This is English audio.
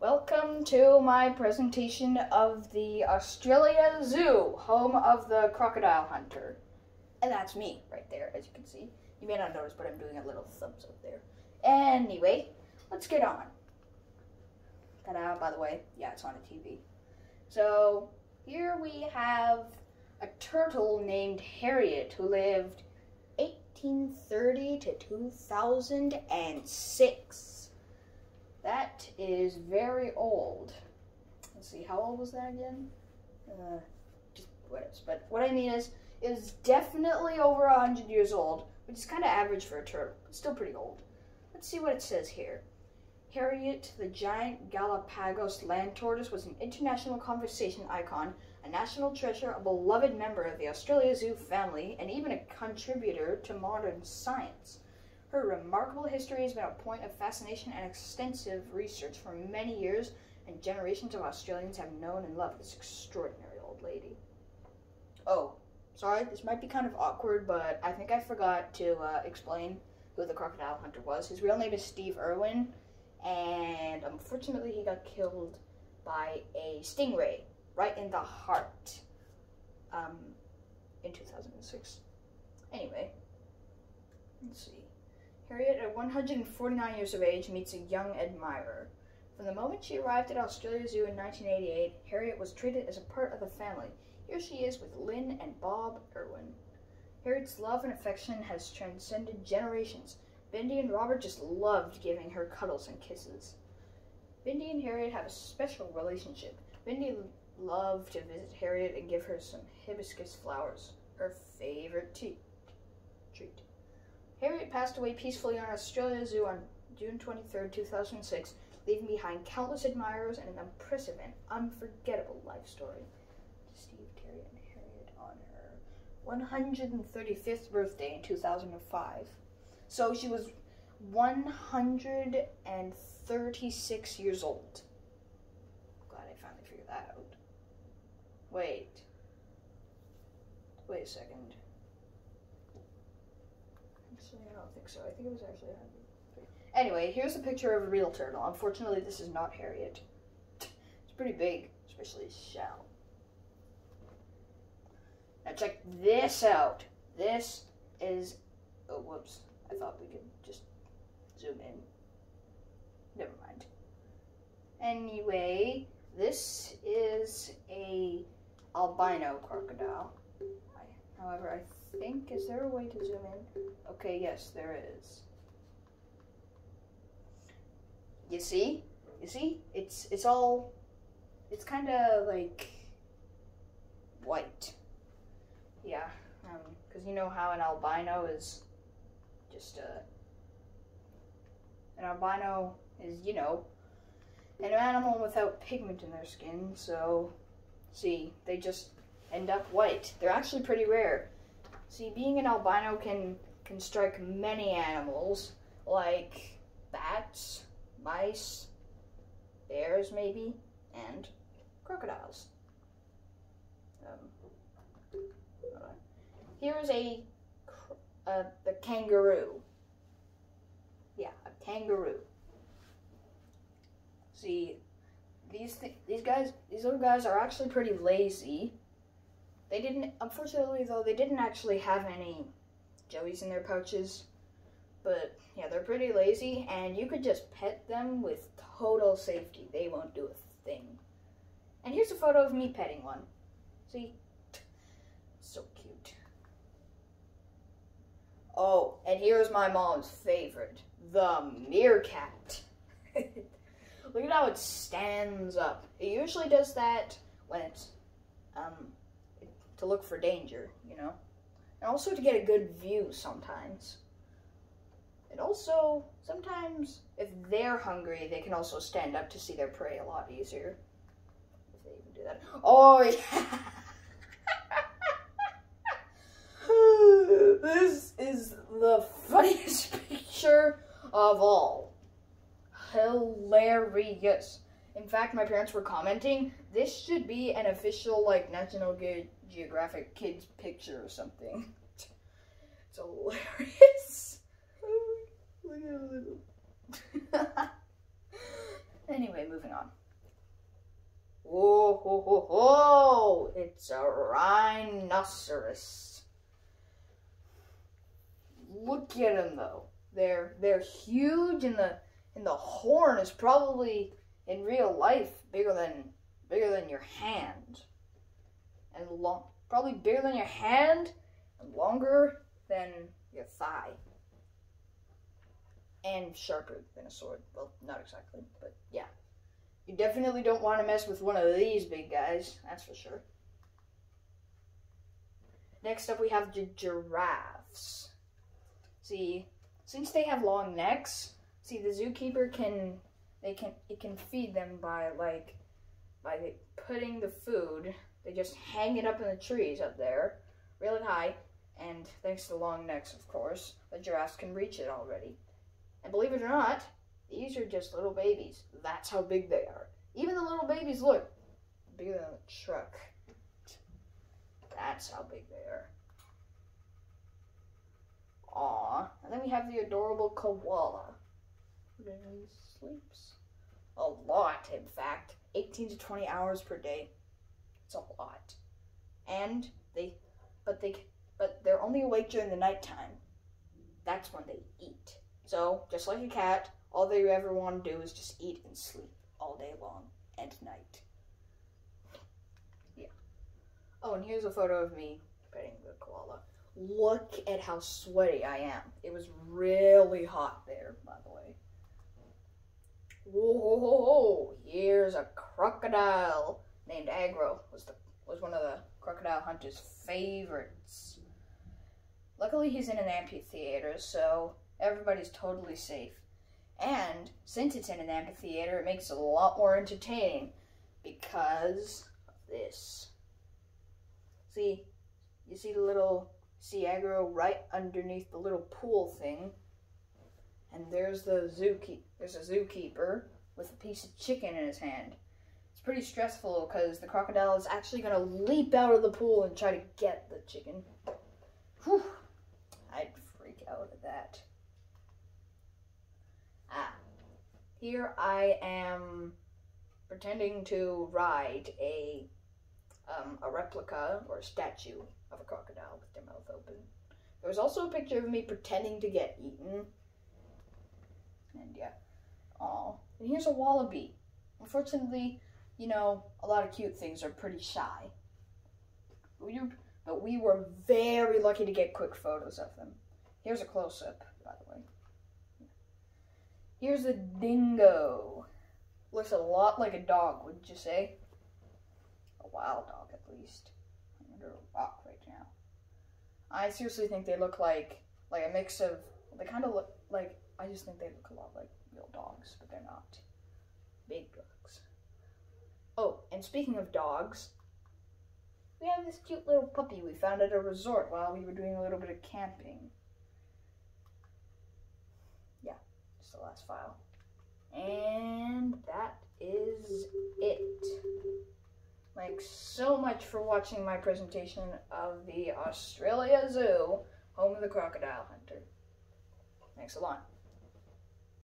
Welcome to my presentation of the Australia Zoo, home of the crocodile hunter. And that's me right there, as you can see. You may not notice, but I'm doing a little thumbs up there. Anyway, let's get on. Ta-da, by the way, yeah, it's on a TV. So, here we have a turtle named Harriet who lived 1830 to 2006. That is very old. Let's see, how old was that again? Just what is? But what I mean is definitely over 100 years old, which is kind of average for a turtle, but still pretty old. Let's see what it says here. Harriet, the giant Galapagos land tortoise, was an international conservation icon, a national treasure, a beloved member of the Australia Zoo family, and even a contributor to modern science. Her remarkable history has been a point of fascination and extensive research for many years, and generations of Australians have known and loved this extraordinary old lady. Oh, sorry, this might be kind of awkward, but I think I forgot to explain who the crocodile hunter was. His real name is Steve Irwin, and unfortunately he got killed by a stingray right in the heart in 2006. Anyway, let's see. Harriet, at 149 years of age, meets a young admirer. From the moment she arrived at Australia Zoo in 1988, Harriet was treated as a part of the family. Here she is with Lynn and Bob Irwin. Harriet's love and affection has transcended generations. Bindi and Robert just loved giving her cuddles and kisses. Bindi and Harriet have a special relationship. Bindi loved to visit Harriet and give her some hibiscus flowers, her favorite treat. Harriet passed away peacefully on Australia Zoo on June 23, 2006, leaving behind countless admirers and an impressive and unforgettable life story. Steve, Terry, and Harriet on her 135th birthday in 2005. So she was 136 years old. Glad I finally figured that out. Wait a second. Actually, I don't think so. I think it was actually 103. Anyway, here's a picture of a real turtle. Unfortunately, this is not Harriet. It's pretty big, especially his shell. Now check this out. This is... Oh, whoops. I thought we could just zoom in. Never mind. Anyway, this is a albino crocodile. However, I think, is there a way to zoom in? Okay, yes, there is. You see? It's kind of like white. Yeah, because you know how an albino is just an albino is, you know, an animal without pigment in their skin, so, see, they just end up white. They're actually pretty rare. See, being an albino can strike many animals, like bats, mice, bears maybe, and crocodiles. Here is the kangaroo. Yeah, a kangaroo. See, these little guys are actually pretty lazy. They didn't, unfortunately though, they didn't actually have any jellies in their pouches. But yeah, they're pretty lazy, and you could just pet them with total safety. They won't do a thing. And here's a photo of me petting one. See? So cute. Oh, and here's my mom's favorite, the meerkat. Look at how it stands up. It usually does that when it's, to look for danger, you know? And also to get a good view sometimes. And also, sometimes, if they're hungry, they can also stand up to see their prey a lot easier. If they even do that. Oh, yeah! This is the funniest picture of all. Hilarious. In fact, my parents were commenting, this should be an official, like, National Geographic Kids picture or something. It's hilarious. Look at it. Anyway, moving on. Whoa, ho, ho, ho! It's a rhinoceros. Look at them though. They're huge, and the horn is probably in real life bigger than your hand, and probably bigger than your hand, and longer than your thigh, and sharper than a sword. Well, not exactly, but yeah. You definitely don't want to mess with one of these big guys, that's for sure. Next up we have the giraffes. See, since they have long necks, see, the zookeeper can feed them by putting the food. They just hang it up in the trees up there, really high, and thanks to the long necks, of course, the giraffes can reach it already. And believe it or not, these are just little babies. That's how big they are. Even the little babies look bigger than a truck. That's how big they are. Aww. And then we have the adorable koala. Who sleeps a lot, in fact. 18 to 20 hours per day. It's a lot. And but they're only awake during the nighttime. That's when they eat. So, just like a cat, all they ever want to do is just eat and sleep all day long and night. Yeah. Oh, and here's a photo of me petting the koala. Look at how sweaty I am. It was really hot there, by the way. Whoa, here's a crocodile named Agro. Was one of the crocodile hunter's favorites. Luckily, he's in an amphitheater, so everybody's totally safe. And since it's in an amphitheater, it makes it a lot more entertaining because of this. See, you see the little Agro right underneath the little pool thing. And there's a zookeeper with a piece of chicken in his hand. It's pretty stressful because the crocodile is actually going to leap out of the pool and try to get the chicken. Whew. I'd freak out at that. Here I am pretending to ride a replica or a statue of a crocodile with their mouth open. There was also a picture of me pretending to get eaten. And yeah. Aw. And here's a wallaby. Unfortunately, you know, a lot of cute things are pretty shy. But we were very lucky to get quick photos of them. Here's a close-up, by the way. Here's a dingo. Looks a lot like a dog, wouldn't you say? A wild dog, at least. I'm under a rock right now. I seriously think they look like a mix of... They kind of look like... I just think they look a lot like real dogs, but they're not. Big dogs. Oh, and speaking of dogs, we have this cute little puppy we found at a resort while we were doing a little bit of camping. Yeah, just the last file. And that is it. Thanks so much for watching my presentation of the Australia Zoo, home of the crocodile hunter. Thanks a lot.